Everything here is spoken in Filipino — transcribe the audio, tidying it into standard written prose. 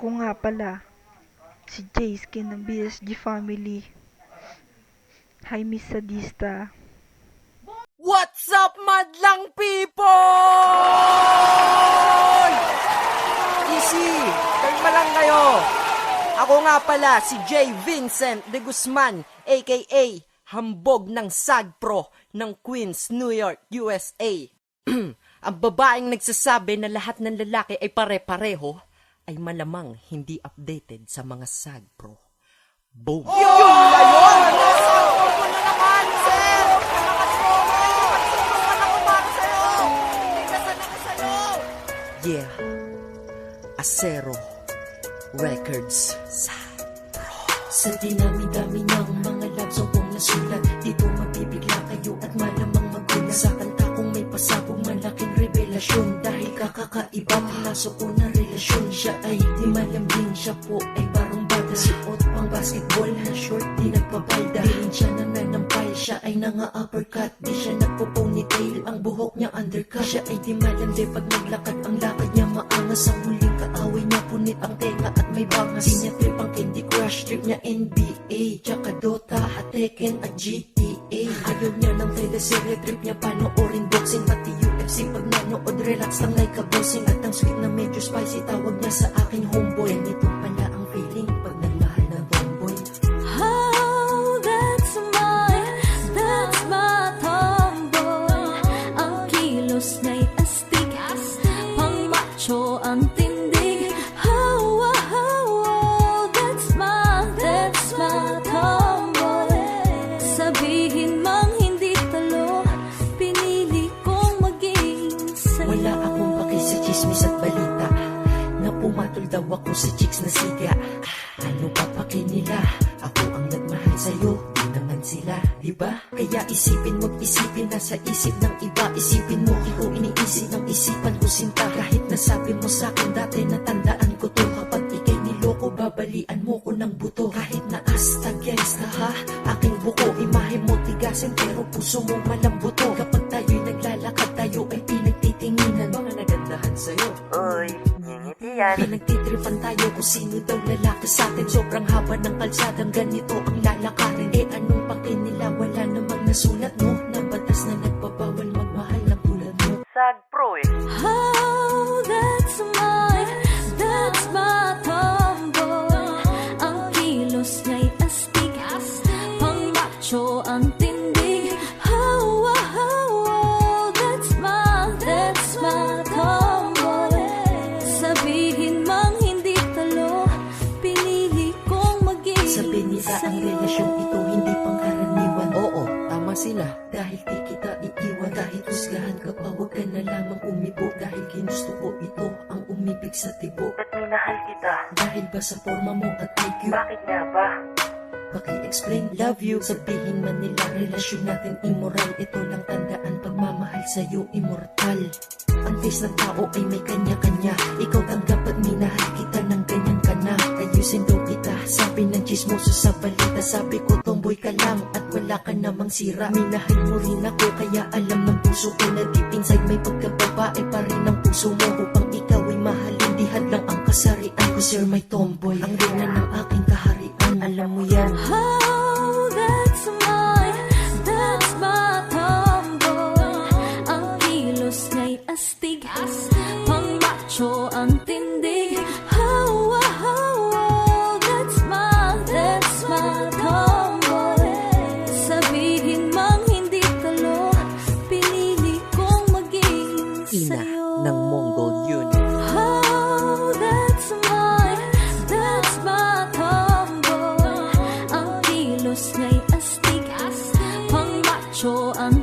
Ako nga pala, si Jayske ng BSG Family. Hi, Miss Sadista. What's up, madlang people? Easy, kalma lang kayo. Ako nga pala si J. Vincent de Guzman, aka Hambog ng Sagpro ng Queens, New York, USA. Ang babaeng nagsasabi na lahat ng lalaki ay pare-pareho ay malamang hindi updated sa mga Sagpro. Boom! Yun na yun! Sagpro ko na naman, sir! Yeah, Acero Records Sagpro. Sa dinami-dami ng mga love song kong nasulat, dito mabibigla kayo at malamang magulat. Sa kanta kong may pasabog malaking revelasyon, dahil kakakaiba pinasok ko na relasyon. Siya ay di malambing, siya po ay parang bata. Suot pang basketball na short, di nagpabalda. Di rin siya nananampal, siya ay nanga-uppercut. Di siya nagpo-ponytail, ang buhok niya undercut. Siya ay di malandi, pag naglakad ang lakad niya maangas. Ang huling kaaway niya punit ang tenga at may bangas. Di niya trip ang Candy Crush, trip niya NBA, tsaka Dota at Tekken at GTA. Ayaw niya ng teleserye, trip niya panoorin boxing, pati UFC. Pag nanood, relax lang like a bossing. At ang sweet na medyo spicy, tawag niya sa akin homeboy. Ganito pala ang feeling pag nagmahal na tomboy. Oh, that's my tomboy. Ang kilos na'y astig, pang macho ang tindig. Oh, oh, oh, that's my tomboy. Sabihin mang hindi talo, pinili kong maging sa'yo. Wala akong paki sa chismis at balita, na pumatol daw ako sa chicks na siga. Ano pa paki nila? Ako ang nagmahal sa'yo, di naman sila, diba? Kaya isipin mo't isipin, nasa isip ng iba. Isipin mo, ikaw iniisip ng isipan ko sinta. Kahit nasabi mo sa'kin dati, natandaan ko to. Kapag ikay niloko, babalian mo ko ng buto. Kahit na asta, gangsta ha, aking buko. Imahe mo tigasin, pero puso mo malambuto. Kapag tayo'y naglalakad, tayo ay pinagtitinginan. Mga nagandahan sa'yo, oy, ngingiti yan. Pinagtitripan tayo kung sino daw lalaki sa'tin. Sobrang haba ng kalsadang ganito ang lalakarin. Eh anong paki nila, wala namang nasulat mo na batas na nagpabawal magmahal ng tulad mo. Sagpro eh. Oh, that's my tomboy. Ang kilos na'y astig, pang macho ang tindig. Oh, oh, oh, that's my tomboy. Sabihin mang hindi talo, pinili kong maging Sabi nila ang relasyong ito hindi pangkaraniwan. Oo, tama sila. Dahil di kita iiwan, kahit husgahan ka pa, huwag ka na lamang umibo. Dahil ginusto ko ito, ang umibig sa tibo. At minahal kita, dahil ba sa forma mo at IQ? Bakit nga ba? Paki-explain, love you. Sabihin man nila, relasyon natin immoral. Ito lang tandaan, pagmamahal sa'yo immortal. Ang taste ng tao ay may kanya-kanya. Ikaw tanggap at minahal kita ng ganyan ka na. Ayusin daw kita, sabi ng chismoso sa balita. Sabi ko tomboy ka lang at wala ka namang sira. Minahal mo rin ako, kaya alam ng puso ko na deep inside may pagkababae pa rin ang puso mo. Upang ikaw ay mahalin, di hadlang ang kasarian ko. Sir, my tomboy, ang reyna ng aking kaharian. Alam mo yan. Oh, that's my tomboy. Ang kilos na'y astig, pang macho ang tindig. Oh, oh, oh, that's my tomboy. Sabihin mang hindi talo, pinili kong maging Ina sa'yo. ng Mongol Unit. Oh, that's my tomboy. Ang kilos na'y astig, pang macho ang